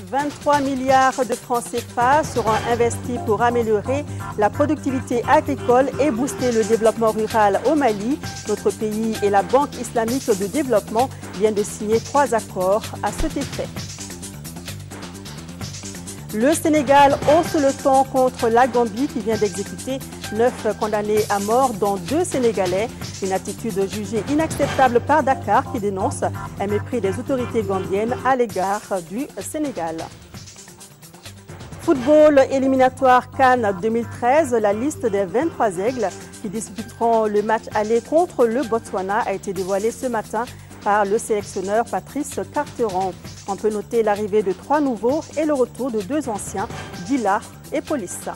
23 milliards de francs CFA seront investis pour améliorer la productivité agricole et booster le développement rural au Mali. Notre pays et la Banque islamique de développement viennent de signer 3 accords à cet effet. Le Sénégal hausse le ton contre la Gambie qui vient d'exécuter 9 condamnés à mort, dont 2 Sénégalais. Une attitude jugée inacceptable par Dakar qui dénonce un mépris des autorités gambiennes à l'égard du Sénégal. Football éliminatoire CAN 2013, la liste des 23 aigles qui disputeront le match aller contre le Botswana a été dévoilée ce matin par le sélectionneur Patrice Carteron. On peut noter l'arrivée de 3 nouveaux et le retour de 2 anciens, Dila et Police.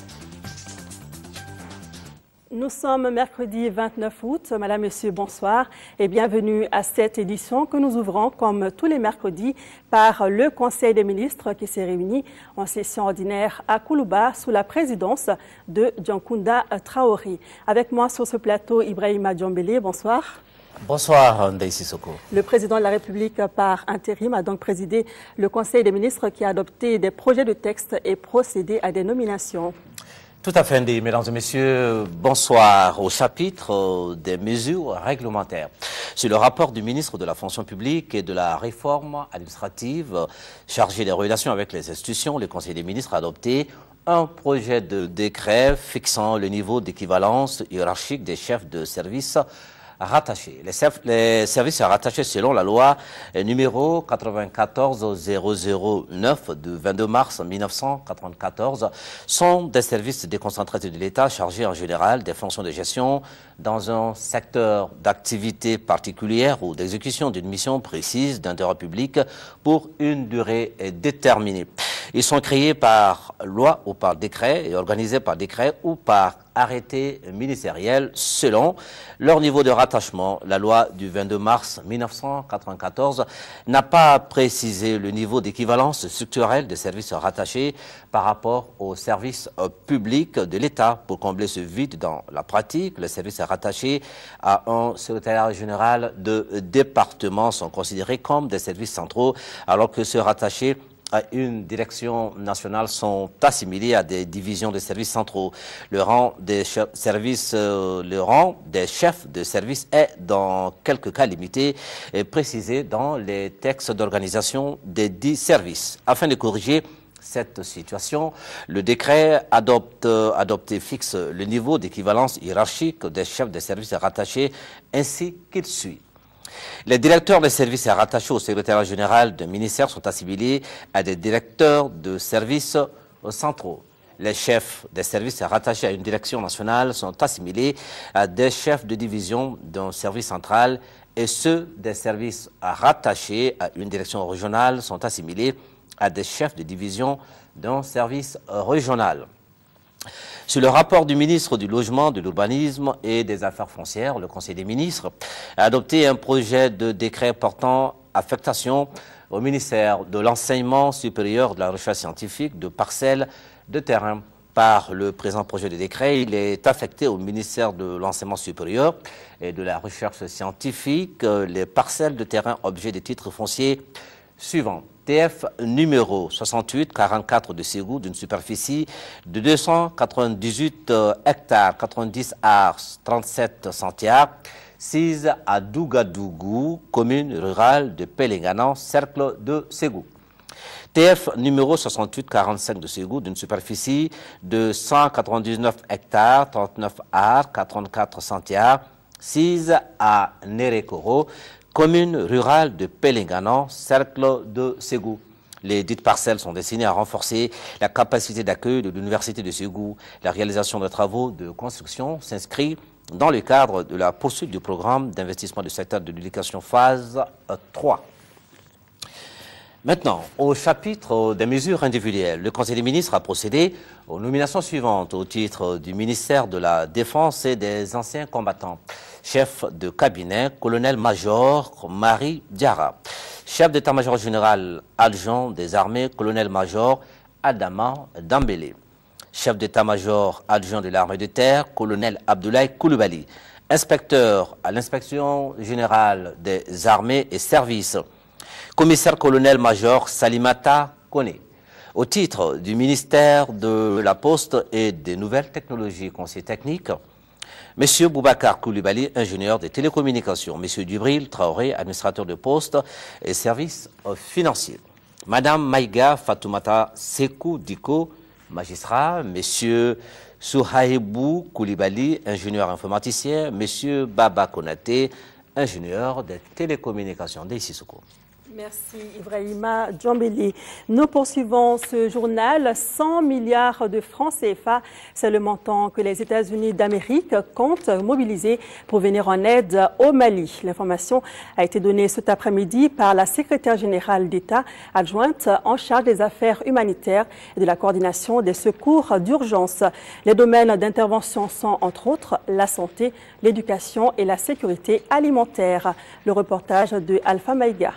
Nous sommes mercredi 29 août. Madame, Monsieur, bonsoir et bienvenue à cette édition que nous ouvrons comme tous les mercredis par le Conseil des ministres qui s'est réuni en session ordinaire à Koulouba sous la présidence de Djankounda Traoré. Avec moi sur ce plateau, Ibrahima Djambélé, bonsoir. Bonsoir, Ndeye Sissoko. Le président de la République par intérim a donc présidé le Conseil des ministres qui a adopté des projets de texte et procédé à des nominations. Tout à fait, Ndeye. Mesdames et messieurs, bonsoir. Au chapitre des mesures réglementaires. Sur le rapport du ministre de la fonction publique et de la réforme administrative chargé des relations avec les institutions, le Conseil des ministres a adopté un projet de décret fixant le niveau d'équivalence hiérarchique des chefs de service rattachés. Les services rattachés selon la loi numéro 94-009 du 22 mars 1994 sont des services déconcentrés de l'État chargés en général des fonctions de gestion dans un secteur d'activité particulière ou d'exécution d'une mission précise d'intérêt public pour une durée déterminée. Ils sont créés par loi ou par décret et organisés par décret ou par arrêté ministériel selon leur niveau de rattachement. La loi du 22 mars 1994 n'a pas précisé le niveau d'équivalence structurelle des services rattachés par rapport aux services publics de l'État. Pour combler ce vide dans la pratique, les services rattachés à un secrétariat général de département sont considérés comme des services centraux, alors que ceux rattachés à une direction nationale sont assimilés à des divisions de services centraux. Le rang des chefs de service est, dans quelques cas limités, précisé dans les textes d'organisation des 10 services. Afin de corriger cette situation, le décret adopté fixe le niveau d'équivalence hiérarchique des chefs de service rattachés ainsi qu'il suit. Les directeurs des services rattachés au secrétariat général d'un ministère sont assimilés à des directeurs de services centraux. Les chefs des services rattachés à une direction nationale sont assimilés à des chefs de division d'un service central et ceux des services rattachés à une direction régionale sont assimilés à des chefs de division d'un service régional. Sur le rapport du ministre du Logement, de l'Urbanisme et des Affaires foncières, le Conseil des ministres a adopté un projet de décret portant affectation au ministère de l'Enseignement supérieur de la recherche scientifique de parcelles de terrain. Par le présent projet de décret, il est affecté au ministère de l'Enseignement supérieur et de la recherche scientifique les parcelles de terrain objets des titres fonciers suivants. TF numéro 68-44 de Ségou d'une superficie de 298 hectares, 90 ars, 37 centiares, 6 à Dougadougou, commune rurale de Pélinganan, cercle de Ségou. TF numéro 68-45 de Ségou d'une superficie de 199 hectares, 39 ars, 44 centiares, 6 à Nérékoro, commune rurale de Pélinganan, cercle de Ségou. Les dites parcelles sont destinées à renforcer la capacité d'accueil de l'Université de Ségou. La réalisation de travaux de construction s'inscrit dans le cadre de la poursuite du programme d'investissement du secteur de l'éducation phase 3. Maintenant, au chapitre des mesures individuelles, le Conseil des ministres a procédé aux nominations suivantes au titre du ministère de la Défense et des anciens combattants. Chef de cabinet, colonel-major Marie Diarra. Chef d'état-major général adjoint des armées, colonel-major Adama Dambélé. Chef d'état-major adjoint de l'armée de terre, colonel Abdoulaye Koulibaly. Inspecteur à l'inspection générale des armées et services, commissaire colonel-major Salimata Kone. Au titre du ministère de la Poste et des Nouvelles Technologies, conseiller technique, M. Boubacar Koulibaly, ingénieur des télécommunications, M. Dubril Traoré, administrateur de poste et services financiers, Mme Maïga Fatoumata Sekou Diko, magistrat, M. Souhaïbou Koulibaly, ingénieur informaticien, M. Baba Konaté, ingénieur des télécommunications de Sissoko. Merci Ibrahima Djambeli. Nous poursuivons ce journal. 100 milliards de francs CFA, c'est le montant que les États-Unis d'Amérique comptent mobiliser pour venir en aide au Mali. L'information a été donnée cet après-midi par la secrétaire générale d'État adjointe en charge des affaires humanitaires et de la coordination des secours d'urgence. Les domaines d'intervention sont entre autres la santé, l'éducation et la sécurité alimentaire. Le reportage de Alpha Maïga.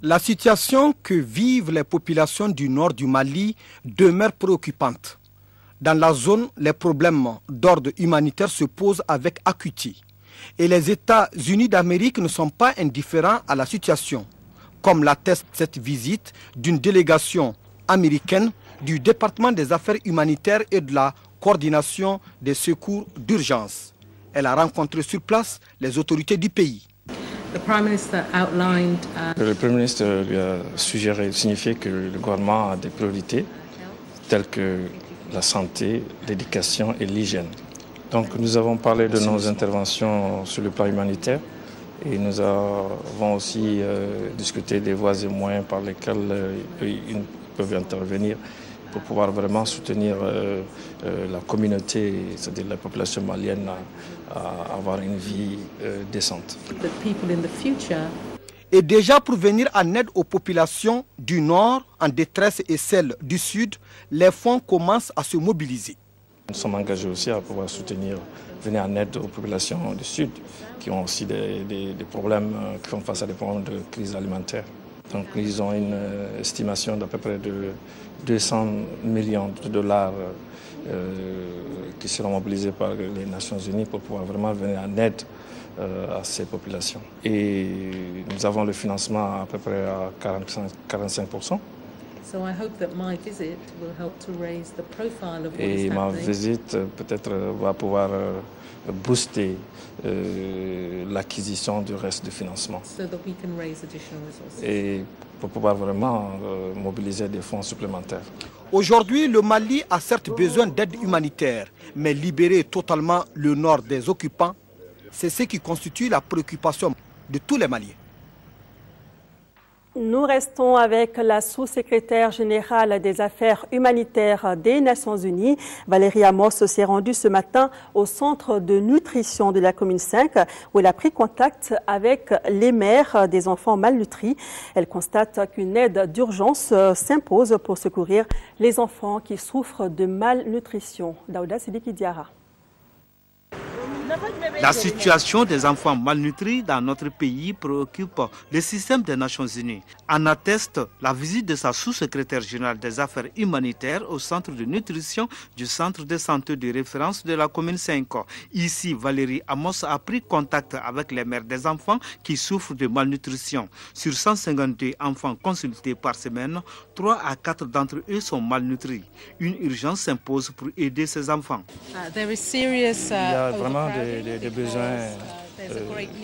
La situation que vivent les populations du nord du Mali demeure préoccupante. Dans la zone, les problèmes d'ordre humanitaire se posent avec acuité. Et les États-Unis d'Amérique ne sont pas indifférents à la situation, comme l'atteste cette visite d'une délégation américaine du département des affaires humanitaires et de la coordination des secours d'urgence. Elle a rencontré sur place les autorités du pays. Le Premier ministre lui a signifié que le gouvernement a des priorités telles que la santé, l'éducation et l'hygiène. Donc nous avons parlé de nos interventions sur le plan humanitaire et nous avons aussi discuté des voies et moyens par lesquels ils peuvent intervenir pour pouvoir vraiment soutenir la communauté, c'est-à-dire la population malienne, à avoir une vie décente. Et déjà pour venir en aide aux populations du Nord en détresse et celles du Sud, les fonds commencent à se mobiliser. Nous sommes engagés aussi à pouvoir venir en aide aux populations du Sud qui ont aussi des problèmes, qui font face à des problèmes de crise alimentaire. Donc ils ont une estimation d'à peu près de 200 millions de dollars qui seront mobilisés par les Nations Unies pour pouvoir vraiment venir en aide à ces populations. Et nous avons le financement à peu près à 45%. Et ma visite peut-être va pouvoir booster l'acquisition du reste du financement. Et pour pouvoir vraiment mobiliser des fonds supplémentaires. Aujourd'hui, le Mali a certes besoin d'aide humanitaire, mais libérer totalement le nord des occupants, c'est ce qui constitue la préoccupation de tous les Maliens. Nous restons avec la sous-secrétaire générale des affaires humanitaires des Nations Unies. Valérie Amos s'est rendue ce matin au centre de nutrition de la commune 5 où elle a pris contact avec les mères des enfants malnutris. Elle constate qu'une aide d'urgence s'impose pour secourir les enfants qui souffrent de malnutrition. Daouda Sidiki Diara. La situation des enfants malnutris dans notre pays préoccupe le système des Nations Unies. En atteste la visite de sa sous-secrétaire générale des affaires humanitaires au centre de nutrition du centre de santé de référence de la commune 5. Ici, Valérie Amos a pris contact avec les mères des enfants qui souffrent de malnutrition. Sur 152 enfants consultés par semaine, 3 à 4 d'entre eux sont malnutris. Une urgence s'impose pour aider ces enfants. Il y a vraiment des besoins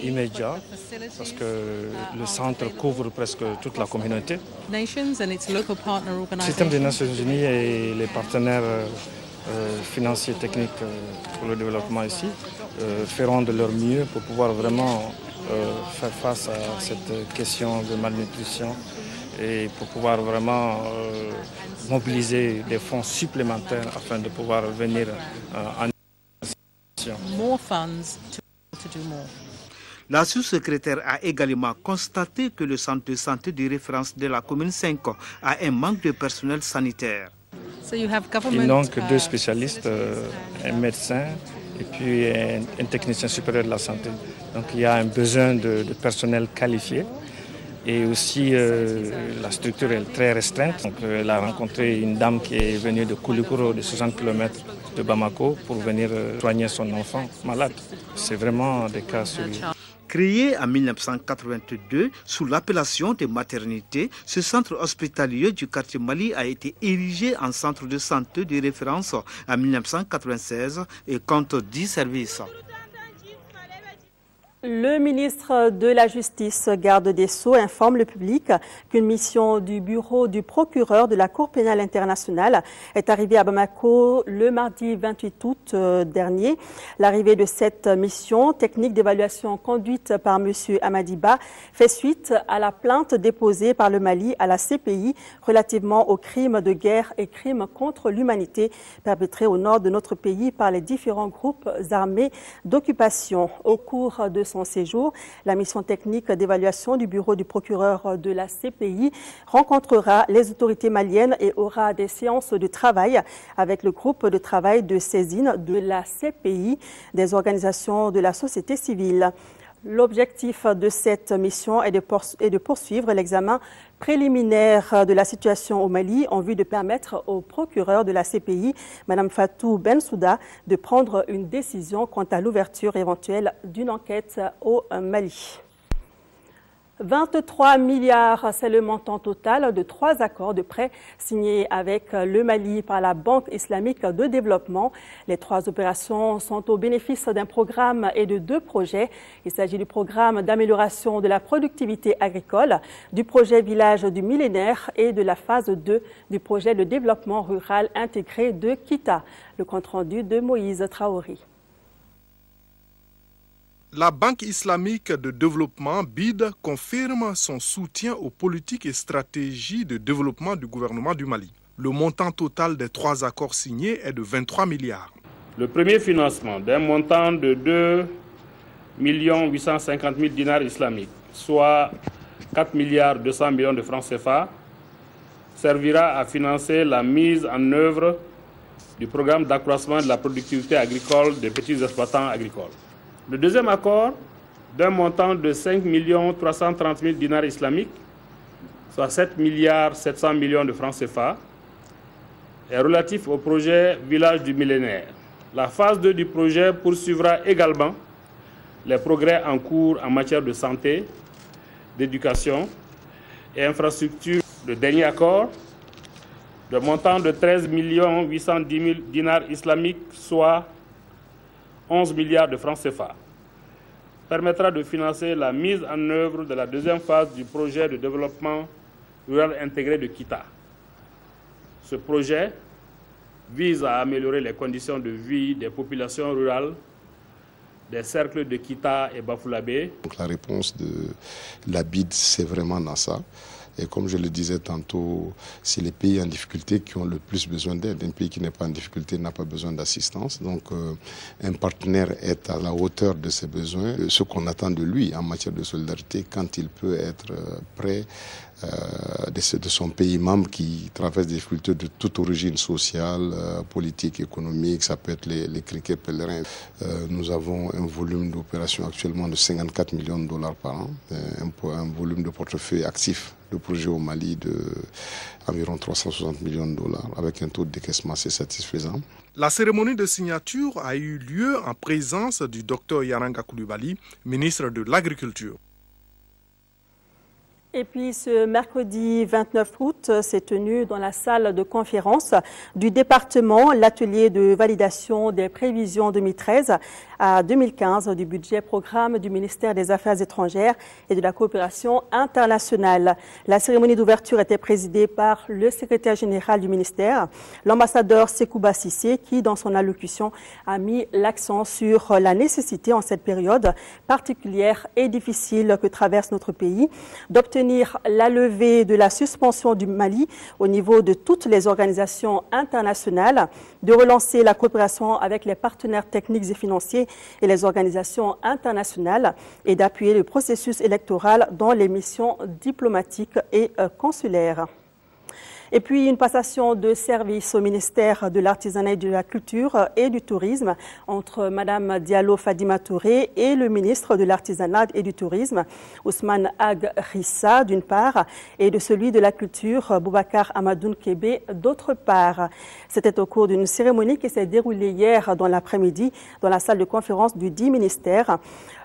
immédiats parce que le centre couvre presque toute la communauté. Le système des Nations Unies et les partenaires financiers et techniques pour le développement ici feront de leur mieux pour pouvoir vraiment faire face à cette question de malnutrition et pour pouvoir vraiment mobiliser des fonds supplémentaires afin de pouvoir venir en La sous-secrétaire a également constaté que le centre de santé de référence de la commune 5 a un manque de personnel sanitaire. Ils n'ont que 2 spécialistes, un médecin et puis un technicien supérieur de la santé. Donc il y a un besoin de personnel qualifié. Et aussi, la structure est très restreinte. Donc, elle a rencontré une dame qui est venue de Koulikoro, de 60 km de Bamako, pour venir soigner son enfant malade. C'est vraiment des cas sérieux. Créé en 1982 sous l'appellation de maternité, ce centre hospitalier du quartier Mali a été érigé en centre de santé de référence en 1996 et compte 10 services. Le ministre de la Justice, garde des Sceaux, informe le public qu'une mission du bureau du procureur de la Cour pénale internationale est arrivée à Bamako le mardi 28 août dernier. L'arrivée de cette mission technique d'évaluation conduite par M. Amadiba fait suite à la plainte déposée par le Mali à la CPI relativement aux crimes de guerre et crimes contre l'humanité perpétrés au nord de notre pays par les différents groupes armés d'occupation. Au cours de son séjour, la mission technique d'évaluation du bureau du procureur de la CPI rencontrera les autorités maliennes et aura des séances de travail avec le groupe de travail de saisine de la CPI, des organisations de la société civile. L'objectif de cette mission est de poursuivre l'examen préliminaire de la situation au Mali en vue de permettre au procureur de la CPI, Mme Fatou Bensouda, de prendre une décision quant à l'ouverture éventuelle d'une enquête au Mali. 23 milliards, c'est le montant total de 3 accords de prêt signés avec le Mali par la Banque islamique de développement. Les 3 opérations sont au bénéfice d'un programme et de 2 projets. Il s'agit du programme d'amélioration de la productivité agricole, du projet Village du millénaire et de la phase 2 du projet de développement rural intégré de Kita. Le compte-rendu de Moïse Traoré. La Banque islamique de développement, BID, confirme son soutien aux politiques et stratégies de développement du gouvernement du Mali. Le montant total des 3 accords signés est de 23 milliards. Le premier financement d'un montant de 2 850 000 dinars islamiques, soit 4 milliards 200 millions de francs CFA, servira à financer la mise en œuvre du programme d'accroissement de la productivité agricole des petits exploitants agricoles. Le deuxième accord, d'un montant de 5 330 000 dinars islamiques, soit 7 milliards 700 millions de francs CFA, est relatif au projet Village du millénaire. La phase 2 du projet poursuivra également les progrès en cours en matière de santé, d'éducation et infrastructures. Le dernier accord, de montant de 13 810 000 dinars islamiques, soit 11 milliards de francs CFA, permettra de financer la mise en œuvre de la deuxième phase du projet de développement rural intégré de Kita. Ce projet vise à améliorer les conditions de vie des populations rurales des cercles de Kita et Bafoulabé. Donc la réponse de la BID, c'est vraiment dans ça. Et comme je le disais tantôt, c'est les pays en difficulté qui ont le plus besoin d'aide. Un pays qui n'est pas en difficulté n'a pas besoin d'assistance. Donc un partenaire est à la hauteur de ses besoins. Ce qu'on attend de lui en matière de solidarité, quand il peut être près de son pays membre qui traverse des difficultés de toute origine sociale, politique, économique, ça peut être les criquets pèlerins. Nous avons un volume d'opérations actuellement de 54 millions de dollars par an, un volume de portefeuille actif de projet au Mali de environ 360 millions de dollars, avec un taux de décaissement assez satisfaisant. La cérémonie de signature a eu lieu en présence du Dr Yaranga Coulibaly, ministre de l'Agriculture. Et puis ce mercredi 29 août s'est tenu dans la salle de conférence du département l'atelier de validation des prévisions 2013 à 2015 du budget programme du ministère des Affaires étrangères et de la coopération internationale. La cérémonie d'ouverture était présidée par le secrétaire général du ministère, l'ambassadeur Sekouba Sissé, qui dans son allocution a mis l'accent sur la nécessité en cette période particulière et difficile que traverse notre pays d'obtenir la levée de la suspension du Mali au niveau de toutes les organisations internationales, de relancer la coopération avec les partenaires techniques et financiers et les organisations internationales et d'appuyer le processus électoral dans les missions diplomatiques et consulaires. Et puis une passation de service au ministère de l'Artisanat et de la Culture et du Tourisme entre Mme Diallo Fadima Touré et le ministre de l'Artisanat et du Tourisme, Ousmane Ag Rissa, d'une part, et de celui de la Culture, Boubacar Amadoun Kébé, d'autre part. C'était au cours d'une cérémonie qui s'est déroulée hier dans l'après-midi dans la salle de conférence du dit ministère.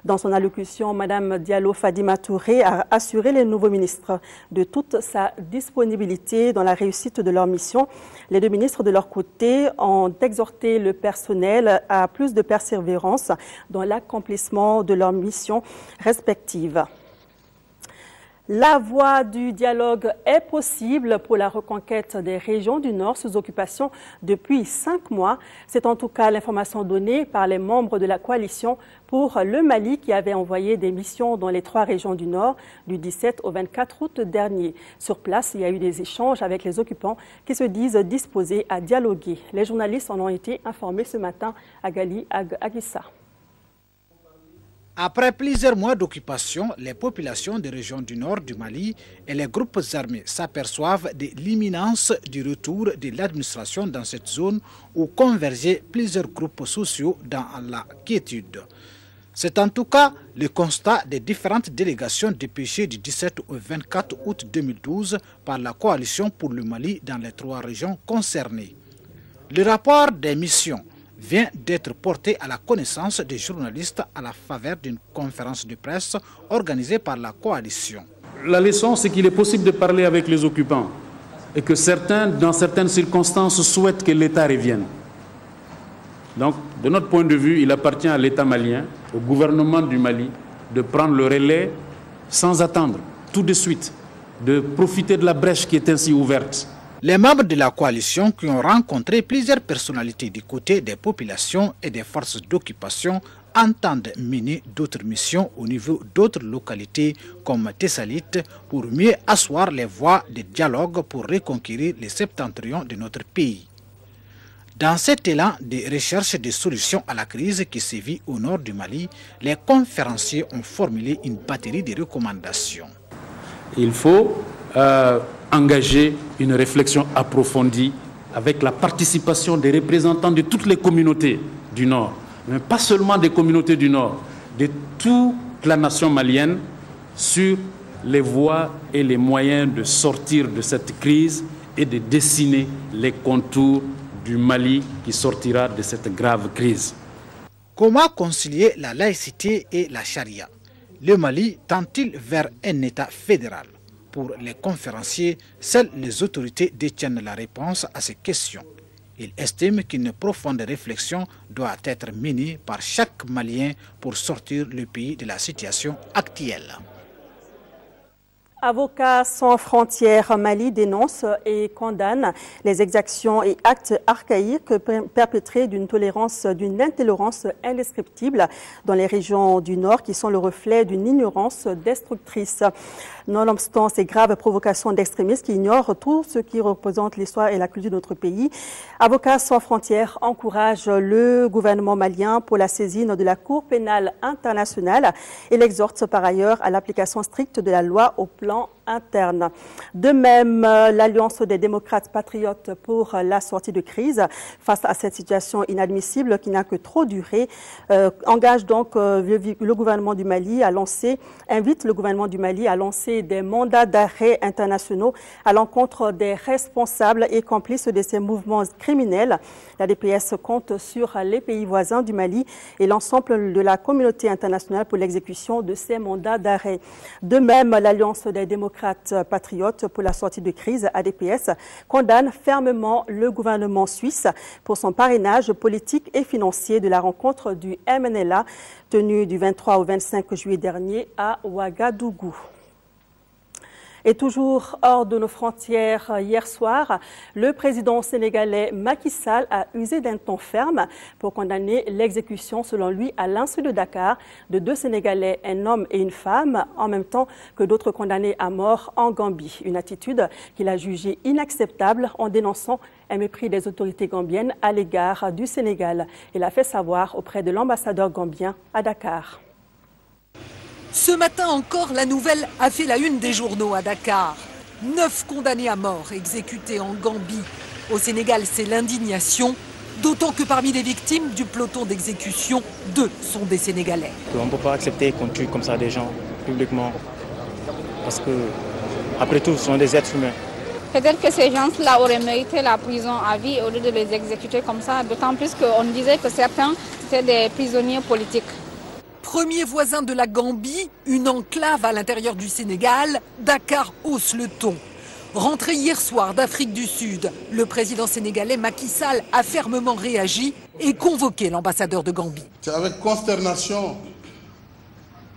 Dans son allocution, Mme Diallo Fadima Touré a assuré les nouveaux ministres de toute sa disponibilité dans la réussite de leur mission. Les deux ministres, de leur côté, ont exhorté le personnel à plus de persévérance dans l'accomplissement de leurs missions respectives. La voie du dialogue est possible pour la reconquête des régions du Nord sous occupation depuis 5 mois. C'est en tout cas l'information donnée par les membres de la coalition pour le Mali qui avait envoyé des missions dans les 3 régions du Nord du 17 au 24 août dernier. Sur place, il y a eu des échanges avec les occupants qui se disent disposés à dialoguer. Les journalistes en ont été informés ce matin à Gali Aguissa. Après plusieurs mois d'occupation, les populations des régions du nord du Mali et les groupes armés s'aperçoivent de l'imminence du retour de l'administration dans cette zone où convergeaient plusieurs groupes sociaux dans la quiétude. C'est en tout cas le constat des différentes délégations dépêchées du 17 au 24 août 2012 par la coalition pour le Mali dans les 3 régions concernées. Le rapport des missions vient d'être porté à la connaissance des journalistes à la faveur d'une conférence de presse organisée par la coalition. La leçon, c'est qu'il est possible de parler avec les occupants et que certains, dans certaines circonstances, souhaitent que l'État revienne. Donc, de notre point de vue, il appartient à l'État malien, au gouvernement du Mali, de prendre le relais sans attendre, tout de suite, de profiter de la brèche qui est ainsi ouverte. Les membres de la coalition qui ont rencontré plusieurs personnalités du côté des populations et des forces d'occupation entendent mener d'autres missions au niveau d'autres localités comme Tessalite pour mieux asseoir les voies de dialogue pour reconquérir les septentrions de notre pays. Dans cet élan de recherche de solutions à la crise qui sévit au nord du Mali, les conférenciers ont formulé une batterie de recommandations. Il faut engager une réflexion approfondie avec la participation des représentants de toutes les communautés du Nord, mais pas seulement des communautés du Nord, de toute la nation malienne sur les voies et les moyens de sortir de cette crise et de dessiner les contours du Mali qui sortira de cette grave crise. Comment concilier la laïcité et la charia? Le Mali tend-il vers un État fédéral? Pour les conférenciers, seules les autorités détiennent la réponse à ces questions. Ils estiment qu'une profonde réflexion doit être menée par chaque Malien pour sortir le pays de la situation actuelle. Avocats sans frontières Mali dénonce et condamne les exactions et actes archaïques perpétrés d'une intolérance indescriptible dans les régions du Nord qui sont le reflet d'une ignorance destructrice. Nonobstant ces graves provocations d'extrémistes qui ignorent tout ce qui représente l'histoire et la culture de notre pays, Avocats sans frontières encourage le gouvernement malien pour la saisine de la Cour pénale internationale et l'exhorte par ailleurs à l'application stricte de la loi au plan interne. De même, l'Alliance des démocrates patriotes pour la sortie de crise face à cette situation inadmissible qui n'a que trop duré, invite le gouvernement du Mali à lancer des mandats d'arrêt internationaux à l'encontre des responsables et complices de ces mouvements criminels. La DPS compte sur les pays voisins du Mali et l'ensemble de la communauté internationale pour l'exécution de ces mandats d'arrêt. De même, l'Alliance des démocrates patriotes pour la sortie de crise, ADPS, condamne fermement le gouvernement suisse pour son parrainage politique et financier de la rencontre du MNLA tenue du 23 au 25 juillet dernier à Ouagadougou. Et toujours hors de nos frontières, hier soir, le président sénégalais Macky Sall a usé d'un ton ferme pour condamner l'exécution, selon lui, à l'insu de Dakar, de 2 Sénégalais, un homme et une femme, en même temps que d'autres condamnés à mort en Gambie. Une attitude qu'il a jugée inacceptable en dénonçant un mépris des autorités gambiennes à l'égard du Sénégal. Il a fait savoir auprès de l'ambassadeur gambien à Dakar. Ce matin encore, la nouvelle a fait la une des journaux à Dakar. 9 condamnés à mort exécutés en Gambie. Au Sénégal, c'est l'indignation, d'autant que parmi les victimes du peloton d'exécution, 2 sont des Sénégalais. On ne peut pas accepter qu'on tue comme ça des gens publiquement, parce que, après tout, ce sont des êtres humains. Peut-être que ces gens-là auraient mérité la prison à vie au lieu de les exécuter comme ça, d'autant plus qu'on disait que certains étaient des prisonniers politiques. Premier voisin de la Gambie, une enclave à l'intérieur du Sénégal, Dakar hausse le ton. Rentré hier soir d'Afrique du Sud, le président sénégalais Macky Sall a fermement réagi et convoqué l'ambassadeur de Gambie. C'est avec consternation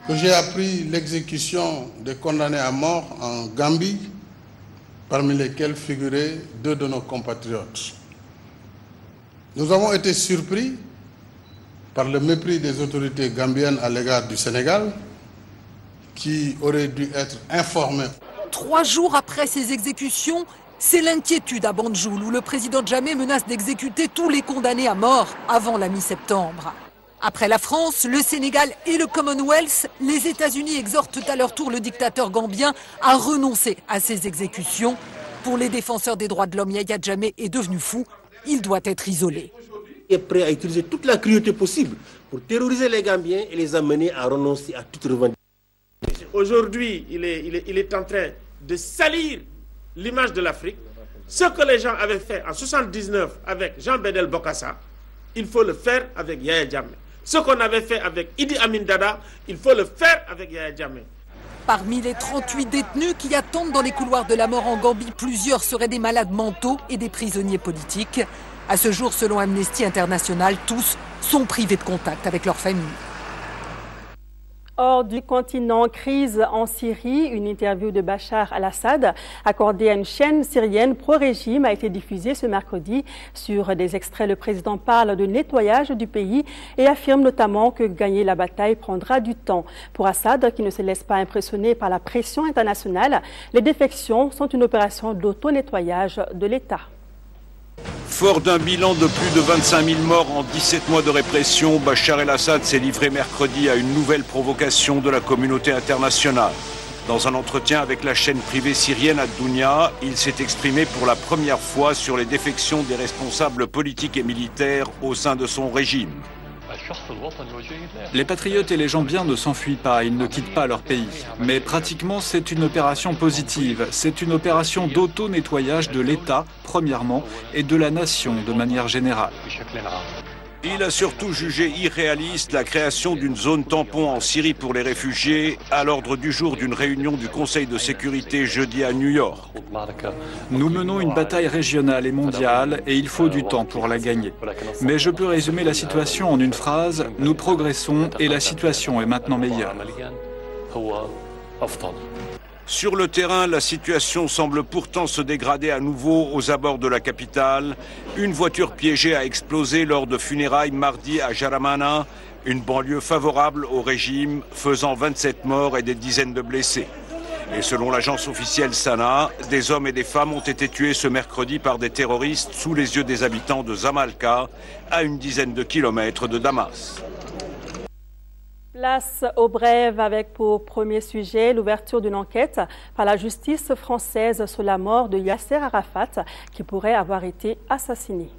que j'ai appris l'exécution des condamnés à mort en Gambie, parmi lesquels figuraient 2 de nos compatriotes. Nous avons été surpris par le mépris des autorités gambiennes à l'égard du Sénégal, qui auraient dû être informés. 3 jours après ces exécutions, c'est l'inquiétude à Banjul où le président Jammeh menace d'exécuter tous les condamnés à mort avant la mi-septembre. Après la France, le Sénégal et le Commonwealth, les États-Unis exhortent à leur tour le dictateur gambien à renoncer à ces exécutions. Pour les défenseurs des droits de l'homme, Yahya Jammeh est devenu fou. Il doit être isolé. Il est prêt à utiliser toute la cruauté possible pour terroriser les Gambiens et les amener à renoncer à toute revendication. Aujourd'hui, il est en train de salir l'image de l'Afrique. Ce que les gens avaient fait en 1979 avec Jean Bedel Bokassa, il faut le faire avec Yahya Jammeh. Ce qu'on avait fait avec Idi Amin Dada, il faut le faire avec Yahya Jammeh. Parmi les 38 détenus qui attendent dans les couloirs de la mort en Gambie, plusieurs seraient des malades mentaux et des prisonniers politiques. À ce jour, selon Amnesty International, tous sont privés de contact avec leurs familles. Hors du continent, crise en Syrie, une interview de Bachar al-Assad accordée à une chaîne syrienne pro-régime a été diffusée ce mercredi. Sur des extraits, le président parle de nettoyage du pays et affirme notamment que gagner la bataille prendra du temps. Pour Assad, qui ne se laisse pas impressionner par la pression internationale, les défections sont une opération d'auto-nettoyage de l'État. Fort d'un bilan de plus de 25 000 morts en 17 mois de répression, Bachar el-Assad s'est livré mercredi à une nouvelle provocation de la communauté internationale. Dans un entretien avec la chaîne privée syrienne Ad-Dunya, il s'est exprimé pour la première fois sur les défections des responsables politiques et militaires au sein de son régime. Les patriotes et les gens bien ne s'enfuient pas, ils ne quittent pas leur pays. Mais pratiquement, c'est une opération positive. C'est une opération d'auto-nettoyage de l'État, premièrement, et de la nation de manière générale. Il a surtout jugé irréaliste la création d'une zone tampon en Syrie pour les réfugiés à l'ordre du jour d'une réunion du Conseil de sécurité jeudi à New York. Nous menons une bataille régionale et mondiale et il faut du temps pour la gagner. Mais je peux résumer la situation en une phrase, nous progressons et la situation est maintenant meilleure. Sur le terrain, la situation semble pourtant se dégrader à nouveau aux abords de la capitale. Une voiture piégée a explosé lors de funérailles mardi à Jaramana, une banlieue favorable au régime, faisant 27 morts et des dizaines de blessés. Et selon l'agence officielle Sana, des hommes et des femmes ont été tués ce mercredi par des terroristes sous les yeux des habitants de Zamalka, à une dizaine de kilomètres de Damas. Place au brève avec pour premier sujet l'ouverture d'une enquête par la justice française sur la mort de Yasser Arafat qui pourrait avoir été assassiné.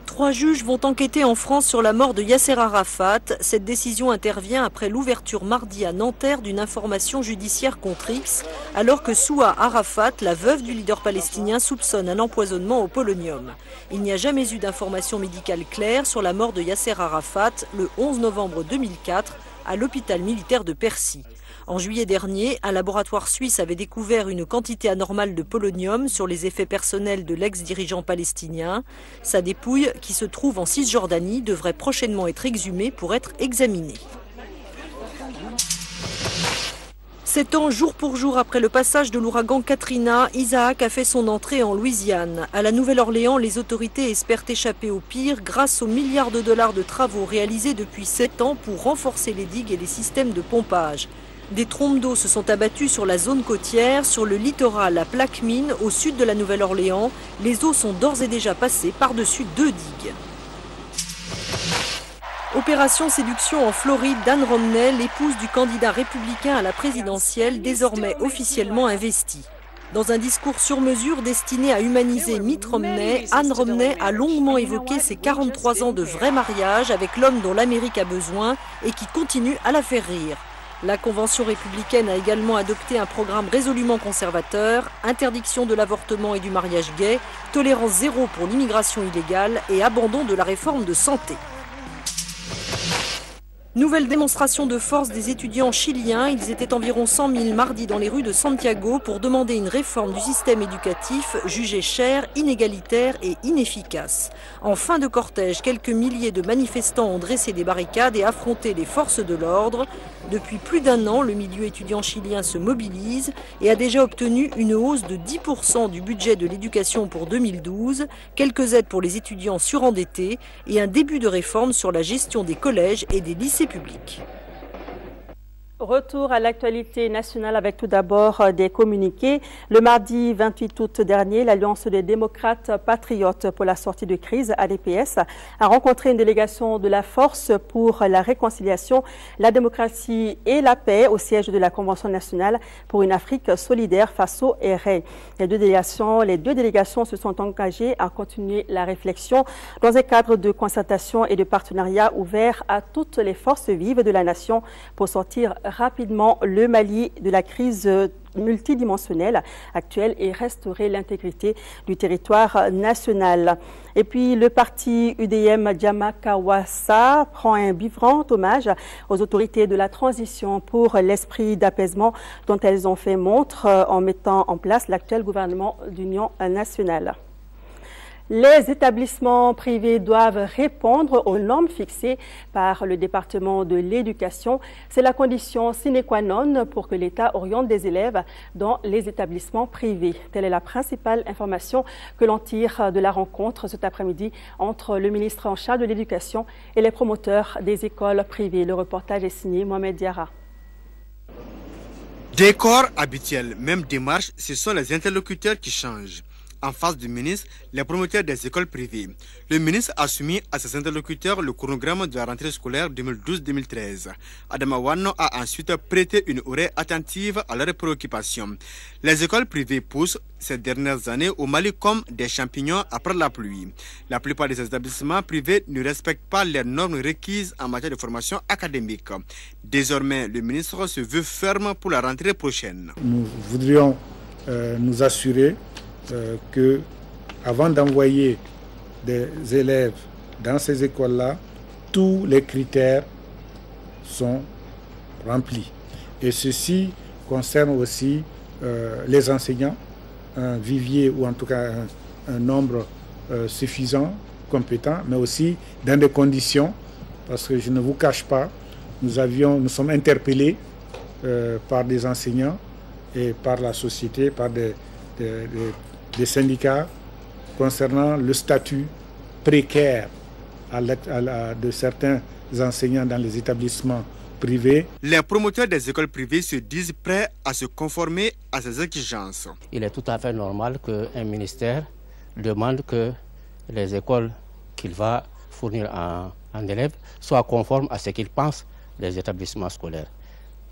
3 juges vont enquêter en France sur la mort de Yasser Arafat. Cette décision intervient après l'ouverture mardi à Nanterre d'une information judiciaire contre X, alors que Souha Arafat, la veuve du leader palestinien, soupçonne un empoisonnement au polonium. Il n'y a jamais eu d'informations médicales claires sur la mort de Yasser Arafat le 11 novembre 2004 à l'hôpital militaire de Percy. En juillet dernier, un laboratoire suisse avait découvert une quantité anormale de polonium sur les effets personnels de l'ex-dirigeant palestinien. Sa dépouille, qui se trouve en Cisjordanie, devrait prochainement être exhumée pour être examinée. 7 ans jour pour jour après le passage de l'ouragan Katrina, Isaac a fait son entrée en Louisiane. À la Nouvelle-Orléans, les autorités espèrent échapper au pire grâce aux milliards de dollars de travaux réalisés depuis 7 ans pour renforcer les digues et les systèmes de pompage. Des trombes d'eau se sont abattues sur la zone côtière, sur le littoral à Plaquemine, au sud de la Nouvelle-Orléans. Les eaux sont d'ores et déjà passées par-dessus 2 digues. Opération séduction en Floride d'Ann Romney, l'épouse du candidat républicain à la présidentielle, désormais officiellement investie. Dans un discours sur mesure destiné à humaniser Mitt Romney, Ann Romney a longuement évoqué ses 43 ans de vrai mariage avec l'homme dont l'Amérique a besoin et qui continue à la faire rire. La Convention républicaine a également adopté un programme résolument conservateur, interdiction de l'avortement et du mariage gay, tolérance zéro pour l'immigration illégale et abandon de la réforme de santé. Nouvelle démonstration de force des étudiants chiliens. Ils étaient environ 100 000 mardi dans les rues de Santiago pour demander une réforme du système éducatif jugé cher, inégalitaire et inefficace. En fin de cortège, quelques milliers de manifestants ont dressé des barricades et affronté les forces de l'ordre. Depuis plus d'un an, le milieu étudiant chilien se mobilise et a déjà obtenu une hausse de 10% du budget de l'éducation pour 2012, quelques aides pour les étudiants surendettés et un début de réforme sur la gestion des collèges et des lycées publics. Retour à l'actualité nationale avec tout d'abord des communiqués. Le mardi 28 août dernier, l'Alliance des démocrates patriotes pour la sortie de crise, ADPS, a rencontré une délégation de la Force pour la réconciliation, la démocratie et la paix au siège de la Convention nationale pour une Afrique solidaire face au RN. Les deux délégations se sont engagées à continuer la réflexion dans un cadre de concertation et de partenariat ouvert à toutes les forces vives de la nation pour sortir rapidement le Mali de la crise multidimensionnelle actuelle et restaurer l'intégrité du territoire national. Et puis le parti UDM Djamakawassa prend un vibrant hommage aux autorités de la transition pour l'esprit d'apaisement dont elles ont fait montre en mettant en place l'actuel gouvernement d'union nationale. Les établissements privés doivent répondre aux normes fixées par le département de l'éducation. C'est la condition sine qua non pour que l'État oriente des élèves dans les établissements privés. Telle est la principale information que l'on tire de la rencontre cet après-midi entre le ministre en charge de l'éducation et les promoteurs des écoles privées. Le reportage est signé Mohamed Diarra. Décor habituel, même démarche, ce sont les interlocuteurs qui changent. En face du ministre, les promoteurs des écoles privées. Le ministre a soumis à ses interlocuteurs le chronogramme de la rentrée scolaire 2012-2013. Adama Wano a ensuite prêté une oreille attentive à leurs préoccupations. Les écoles privées poussent ces dernières années au Mali comme des champignons après la pluie. La plupart des établissements privés ne respectent pas les normes requises en matière de formation académique. Désormais, le ministre se veut ferme pour la rentrée prochaine. Nous voudrions nous assurer que, avant d'envoyer des élèves dans ces écoles-là, tous les critères sont remplis. Et ceci concerne aussi les enseignants, un vivier ou en tout cas un nombre suffisant, compétent, mais aussi dans des conditions, parce que je ne vous cache pas, nous sommes interpellés par des enseignants et par la société, par des syndicats concernant le statut précaire de certains enseignants dans les établissements privés. Les promoteurs des écoles privées se disent prêts à se conformer à ces exigences. Il est tout à fait normal qu'un ministère demande que les écoles qu'il va fournir en élèves soient conformes à ce qu'il pense des établissements scolaires.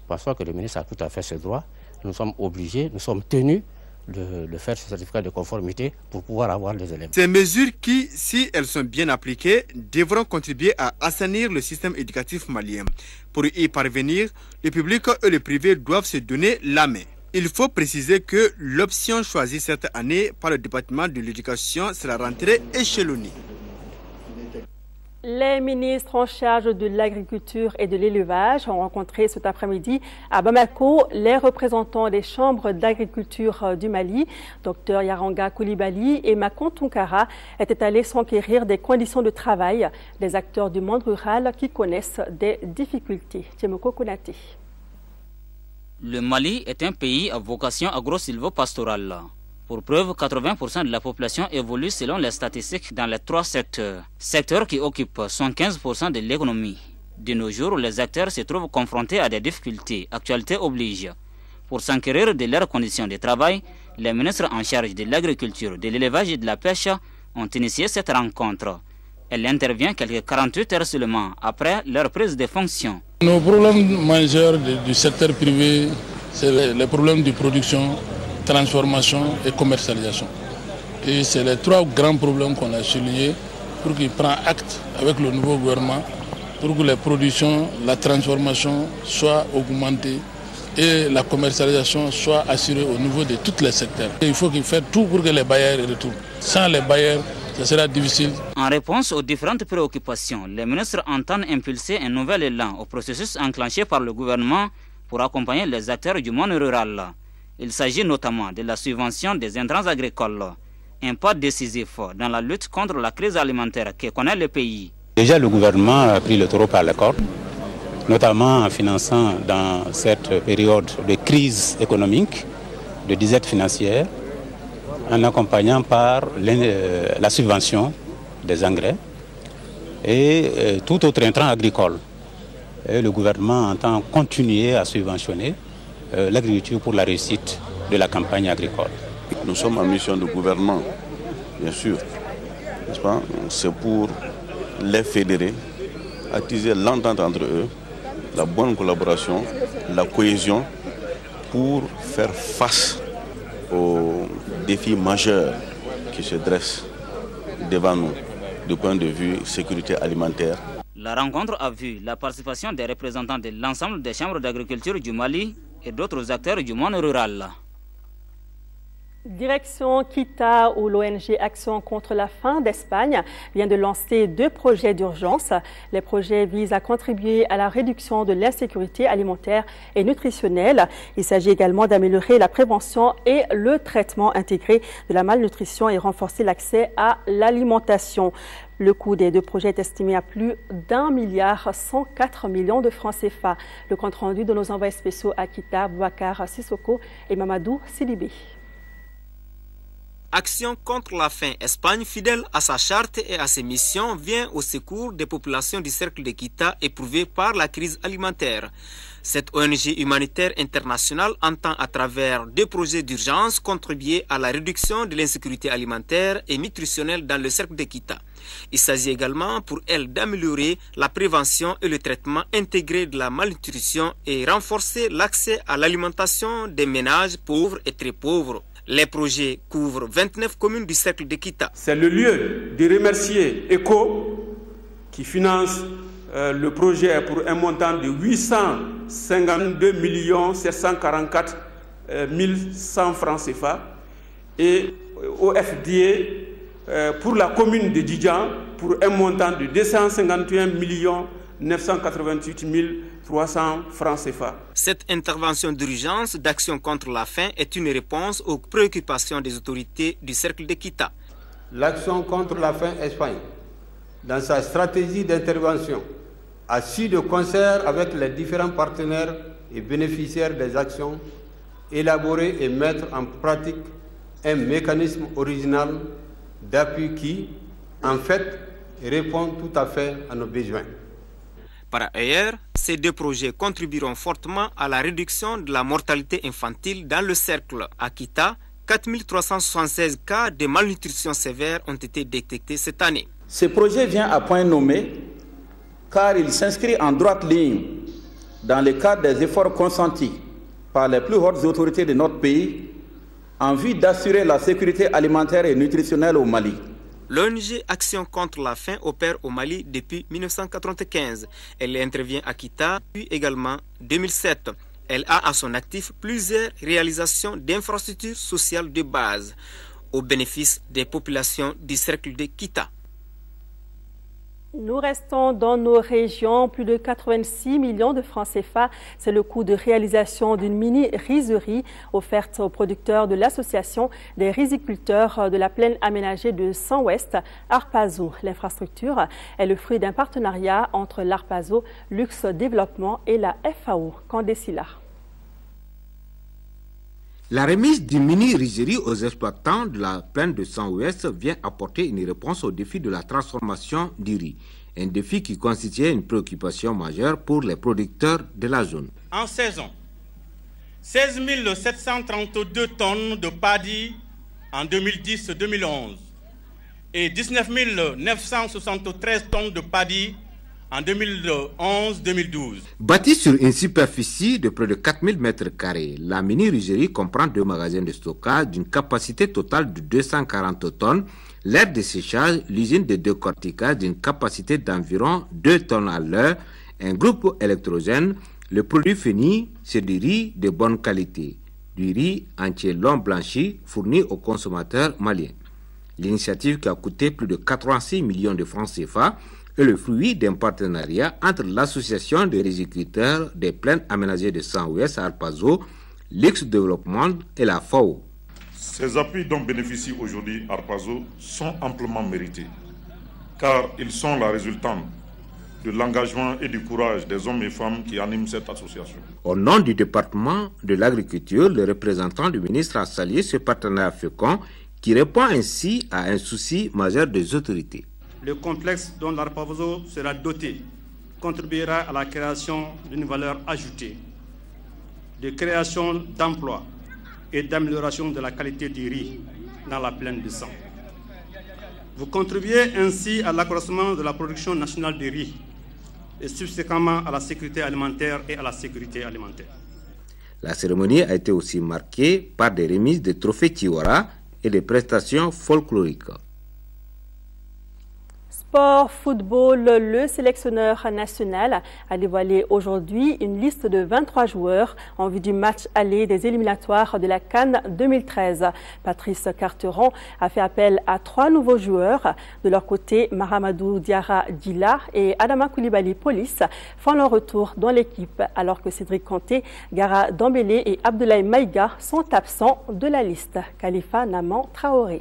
Parce que le ministre a tout à fait ce droit. Nous sommes obligés, nous sommes tenus de faire ce certificat de conformité pour pouvoir avoir les élèves. Ces mesures qui, si elles sont bien appliquées, devront contribuer à assainir le système éducatif malien. Pour y parvenir, le public et le privé doivent se donner la main. Il faut préciser que l'option choisie cette année par le département de l'éducation, c'est la rentrée échelonnée. Les ministres en charge de l'agriculture et de l'élevage ont rencontré cet après-midi à Bamako les représentants des chambres d'agriculture du Mali. Dr Yaranga Koulibaly et Makon Tunkara étaient allés s'enquérir des conditions de travail des acteurs du monde rural qui connaissent des difficultés. Tiemoko Konaté. Le Mali est un pays à vocation agro-silvopastorale. Pour preuve, 80% de la population évolue selon les statistiques dans les 3 secteurs. Secteurs qui occupent 115% de l'économie. De nos jours, les acteurs se trouvent confrontés à des difficultés. Actualité oblige. Pour s'enquérir de leurs conditions de travail, les ministres en charge de l'agriculture, de l'élevage et de la pêche ont initié cette rencontre. Elle intervient quelques 48 heures seulement après leur prise de fonction. Nos problèmes majeurs du secteur privé, c'est les problèmes de production, transformation et commercialisation. Et c'est les 3 grands problèmes qu'on a soulignés pour qu'il prenne acte avec le nouveau gouvernement pour que les productions, la transformation soient augmentées et la commercialisation soit assurée au niveau de tous les secteurs. Et il faut qu'il fasse tout pour que les bailleurs retournent. Sans les bailleurs, ce sera difficile. En réponse aux différentes préoccupations, les ministres entendent impulser un nouvel élan au processus enclenché par le gouvernement pour accompagner les acteurs du monde rural. Il s'agit notamment de la subvention des intrants agricoles, un pas décisif dans la lutte contre la crise alimentaire que connaît le pays. Déjà, le gouvernement a pris le taureau par la corne, notamment en finançant dans cette période de crise économique, de disette financière, en accompagnant par la subvention des engrais et tout autre intrant agricole. Et le gouvernement entend continuer à subventionner l'agriculture pour la réussite de la campagne agricole. Nous sommes en mission de gouvernement, bien sûr, n'est-ce pas? C'est pour les fédérer, attiser l'entente entre eux, la bonne collaboration, la cohésion pour faire face aux défis majeurs qui se dressent devant nous du point de vue sécurité alimentaire. La rencontre a vu la participation des représentants de l'ensemble des chambres d'agriculture du Mali et d'autres acteurs du monde rural. Direction Kita, où l'ONG Action contre la faim d'Espagne vient de lancer 2 projets d'urgence. Les projets visent à contribuer à la réduction de l'insécurité alimentaire et nutritionnelle. Il s'agit également d'améliorer la prévention et le traitement intégré de la malnutrition et renforcer l'accès à l'alimentation. Le coût des 2 projets est estimé à plus d'1,104 milliard de francs CFA. Le compte-rendu de nos envoyés spéciaux à Kita, Boubacar Sissoko et Mamadou Sidibé. Action contre la faim Espagne, fidèle à sa charte et à ses missions, vient au secours des populations du cercle de Kita éprouvées par la crise alimentaire. Cette ONG humanitaire internationale entend à travers 2 projets d'urgence contribuer à la réduction de l'insécurité alimentaire et nutritionnelle dans le cercle de Kita. Il s'agit également pour elle d'améliorer la prévention et le traitement intégré de la malnutrition et renforcer l'accès à l'alimentation des ménages pauvres et très pauvres. Les projets couvrent 29 communes du cercle de Kita. C'est le lieu de remercier ECHO qui finance le projet pour un montant de 852 744 100 francs CFA et au FDA pour la commune de Djidjan pour un montant de 251 988 300 francs CFA. Cette intervention d'urgence d'action contre la faim est une réponse aux préoccupations des autorités du cercle de Kita. L'action contre la faim Espagne, dans sa stratégie d'intervention, a su de concert avec les différents partenaires et bénéficiaires des actions, élaborer et mettre en pratique un mécanisme original d'appui qui, en fait, répond tout à fait à nos besoins. Par ailleurs, ces 2 projets contribueront fortement à la réduction de la mortalité infantile dans le cercle. À Kita, 4 376 cas de malnutrition sévère ont été détectés cette année. Ce projet vient à point nommé car il s'inscrit en droite ligne dans le cadre des efforts consentis par les plus hautes autorités de notre pays en vue d'assurer la sécurité alimentaire et nutritionnelle au Mali. L'ONG Action contre la faim opère au Mali depuis 1995. Elle intervient à Kita depuis également 2007. Elle a à son actif plusieurs réalisations d'infrastructures sociales de base au bénéfice des populations du cercle de Kita. Nous restons dans nos régions. Plus de 86 millions de francs CFA, c'est le coût de réalisation d'une mini-rizerie offerte aux producteurs de l'association des riziculteurs de la plaine aménagée de Sens-Ouest, Arpazo. L'infrastructure est le fruit d'un partenariat entre l'Arpazo, Luxe Développement et la FAO. Candécila. La remise d'une mini-rizerie aux exploitants de la plaine de Sens-Ouest vient apporter une réponse au défi de la transformation du riz, un défi qui constituait une préoccupation majeure pour les producteurs de la zone. En saison, 16 732 tonnes de paddy en 2010-2011 et 19 973 tonnes de paddy en 2011-2012. Bâtie sur une superficie de près de 4000 m², la mini-rizerie comprend 2 magasins de stockage d'une capacité totale de 240 tonnes, l'aire de séchage, l'usine de décortiquage d'une capacité d'environ 2 tonnes à l'heure, un groupe électrogène. Le produit fini, c'est du riz de bonne qualité, du riz entier long blanchi fourni aux consommateurs maliens. L'initiative, qui a coûté plus de 86 millions de francs CFA, est le fruit d'un partenariat entre l'association des riziculteurs des plaines aménagées de Centre-Ouest à Arpazo, l'ex-développement et la FAO. Ces appuis dont bénéficie aujourd'hui Arpazo sont amplement mérités, car ils sont la résultante de l'engagement et du courage des hommes et femmes qui animent cette association. Au nom du département de l'agriculture, le représentant du ministre a salué ce partenariat fécond qui répond ainsi à un souci majeur des autorités. Le complexe dont l'Arpazo sera doté contribuera à la création d'une valeur ajoutée, de création d'emplois et d'amélioration de la qualité du riz dans la plaine du Sang. Vous contribuez ainsi à l'accroissement de la production nationale de riz et subséquemment à la sécurité alimentaire et à la sécurité alimentaire. La cérémonie a été aussi marquée par des remises de trophées Tiwara et des prestations folkloriques. Sport, football, le sélectionneur national a dévoilé aujourd'hui une liste de 23 joueurs en vue du match aller des éliminatoires de la CAN 2013. Patrice Carteron a fait appel à 3 nouveaux joueurs. De leur côté, Mahamadou Diarra Djila et Adama Koulibaly Police font leur retour dans l'équipe, alors que Cédric Kanté, Gara Dembélé et Abdoulaye Maïga sont absents de la liste. Khalifa Naman Traoré.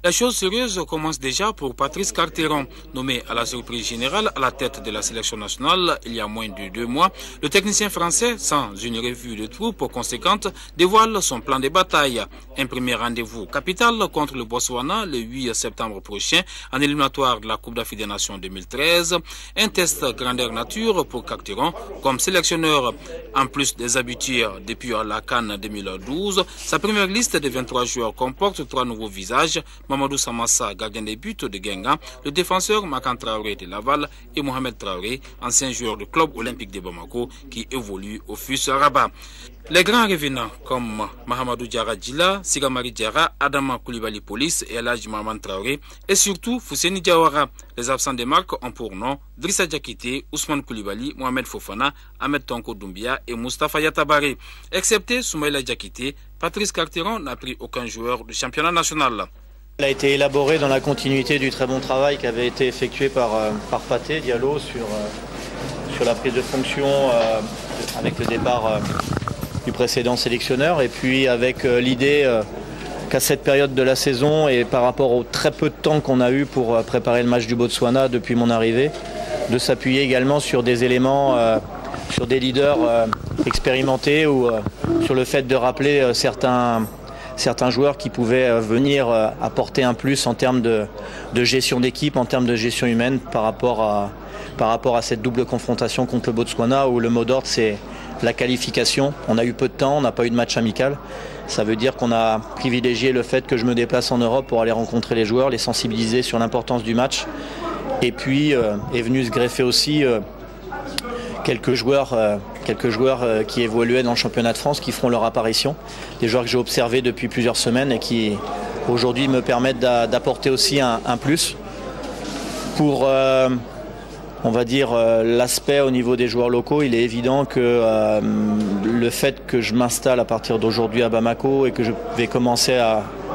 La chose sérieuse commence déjà pour Patrice Carteron, nommé à la surprise générale à la tête de la sélection nationale il y a moins de 2 mois. Le technicien français, sans une revue de troupes conséquente, dévoile son plan de bataille. Un premier rendez-vous capital contre le Botswana le 8 septembre prochain en éliminatoire de la Coupe d'Afrique des Nations 2013. Un test grandeur nature pour Carteron comme sélectionneur. En plus des habitués depuis la CAN 2012, sa première liste de 23 joueurs comporte 3 nouveaux visages. Mamadou Samassa, gardien des buts de Genga, le défenseur Makan Traoré de Laval et Mohamed Traoré, ancien joueur du club olympique de Bamako qui évolue au FUS Rabat. Les grands revenants comme Mahamadou Diarra Djila, Sigamari Diarra, Adama Koulibaly Police et Elhadji Mahaman Traoré et surtout Fousseni Diawara. Les absents des marques ont pour nom Drissa Diakité, Ousmane Koulibaly, Mohamed Fofana, Ahmed Tonko Doumbia et Moustapha Yatabare. Excepté Soumaïla Diakité, Patrice Carteron n'a pris aucun joueur du championnat national. Elle a été élaborée dans la continuité du très bon travail qui avait été effectué par Pathé Diallo sur la prise de fonction avec le départ du précédent sélectionneur et puis avec l'idée qu'à cette période de la saison et par rapport au très peu de temps qu'on a eu pour préparer le match du Botswana depuis mon arrivée, de s'appuyer également sur des éléments, sur des leaders expérimentés ou sur le fait de rappeler certains joueurs qui pouvaient venir apporter un plus en termes de gestion d'équipe, en termes de gestion humaine par rapport à cette double confrontation contre le Botswana où le mot d'ordre c'est la qualification. On a eu peu de temps, on n'a pas eu de match amical. Ça veut dire qu'on a privilégié le fait que je me déplace en Europe pour aller rencontrer les joueurs, les sensibiliser sur l'importance du match. Et puis est venu se greffer aussi quelques joueurs qui évoluaient dans le championnat de France qui feront leur apparition. Des joueurs que j'ai observés depuis plusieurs semaines et qui aujourd'hui me permettent d'apporter aussi un plus pour on va dire l'aspect au niveau des joueurs locaux. Il est évident que le fait que je m'installe à partir d'aujourd'hui à Bamako et que je vais commencer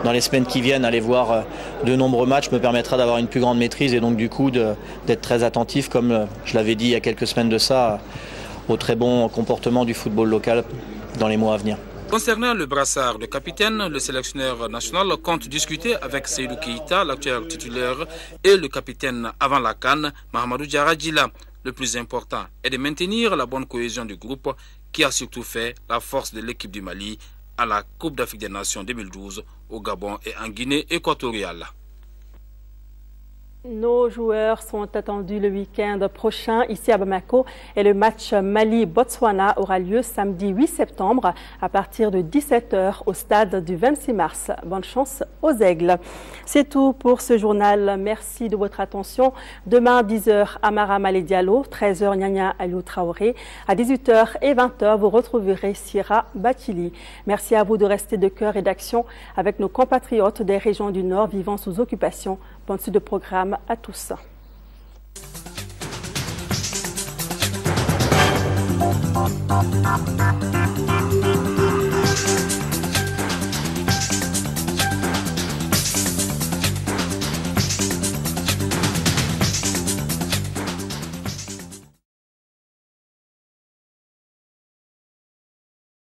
dans les semaines qui viennent aller voir de nombreux matchs me permettra d'avoir une plus grande maîtrise et donc du coup d'être très attentif, comme je l'avais dit il y a quelques semaines de ça, au très bon comportement du football local dans les mois à venir. Concernant le brassard de capitaine, le sélectionneur national compte discuter avec Seydou Keïta, l'actuel titulaire, et le capitaine avant la CAN, Mahamadou Diarra Djila. Le plus important est de maintenir la bonne cohésion du groupe qui a surtout fait la force de l'équipe du Mali à la Coupe d'Afrique des Nations 2012 au Gabon et en Guinée équatoriale. Nos joueurs sont attendus le week-end prochain ici à Bamako et le match Mali-Botswana aura lieu samedi 8 septembre à partir de 17 h au stade du 26 mars. Bonne chance aux Aigles. C'est tout pour ce journal. Merci de votre attention. Demain 10 h Amara Malé Diallo, 13 h Nyanya Aliou Traoré. À 18 h et 20 h vous retrouverez Sira Batili. Merci à vous de rester de cœur et d'action avec nos compatriotes des régions du Nord vivant sous occupation. Bonne suite de programme à tous.